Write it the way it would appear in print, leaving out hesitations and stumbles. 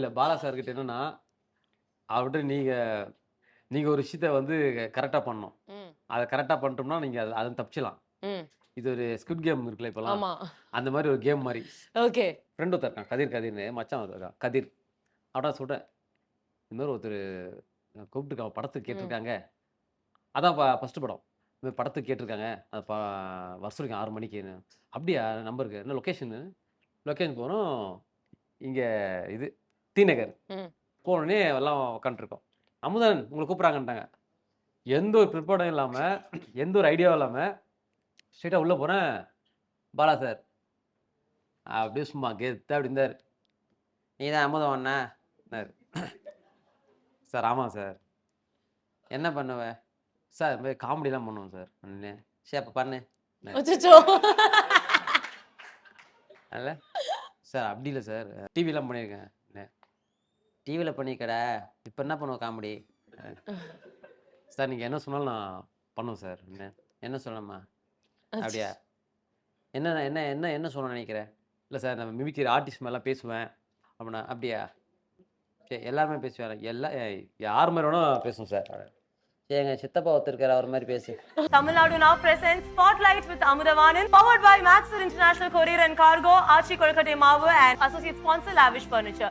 இல்ல பாலா சார் கிட்ட என்னன்னா, அவர்ட்ட நீங்க ஒரு விஷயத்த வந்து கரெக்ட்டா பண்ணணும். ம். அத கரெக்ட்டா பண்ணிட்டோம்னா, நீங்க அதுல தப்பிச்சிடலாம். ம். இது ஒரு ஸ்குவிட் கேம் இருக்குல்ல இப்பலாம். ஆமா. அந்த மாரி ஒரு கேம் மாரி. ஓகே. ஃப்ரெண்ட் ஒருத்தன் இருக்கான். கதிர்னு மச்சான் ஒருத்தன் இருக்கான். கதிர். அவன்ட்ட சொல்றேன். இந்த மாரி ஒருத்தரு கூப்பிட்டுருக்கான் படத்துக்கு ம். கேட்டுருக்காங்க. அதான் ஃபர்ஸ்ட் படம். இந்த மாரி படத்துக்கு கேட்டுருக்காங்க. அது வர சொல்லிருக்கான் 6 மணிக்குன்னு. அப்படியா நம்பருக்கு. என்ன லொகேஷனு? லொகேஷன் போறோம். இங்க இது டி நகர். ம். போனோனே எல்லாம் உட்காந்துட்டுருக்கோம். அமுதன் உங்கள கூப்பிடுறாங்கன்ட்டாங்க. எந்த ஒரு ப்ரிப்பேர்டும் இல்லாம, எந்த ஒரு ஐடியாவும் இல்லாம, ஸ்ட்ரெயிட்டா உள்ள போறேன். பாலா சார். அப்படியே சும்மா கெத்தா அப்படி இருந்தாரு. "நீ தான் அமுதம் அண்ணான்னாரு." "சார் ஆமா சார்." "என்ன பண்ணுவ?" "சார் இது மாரி காமெடிலாம் பண்ணுவேன் சார்." அப்டின்னேன். "சரி அப்ப பண்ணுன்னாரு. அச்சச்சோ! அதனால, "சார் அப்படி இல்ல சார். டிவிலாம் பண்ணியிருக்கேன்." அப்டின்னேன். "டிவில பண்ணியிருக்கடா. இப்ப என்ன பண்ணுவ காமெடி?" "சார் நீங்க என்ன சொன்னாலும் நான் பண்ணுவேன் சார்." அப்டின்னேன். "என்ன சொல்லணுமா?" அச்ச "அப்படியா? என்ன என்ன என்ன என்ன சொல்லணும்னு நெனைக்கிற?" "இல்ல சார் நான் மிமிக்ரி ஆர்டிஸ்ட் மாரிலாம் பேசுவேன்." அப்படின்னா, "அப்படியா? சரி எல்லாருமே பேசுவாரா?" யார் மாரி வேணா பேசுவேன் சார்." "சரி எங்க சித்தப்பா ஒருத்தர் இருக்காரு. அவர் மாரி பேசு." Tamil Nadu now presents Spotlight with Amudavanan, powered by Maxwell International Courier and Cargo, Archie Kolkate Mavu, and associate sponsor Lavish Furniture.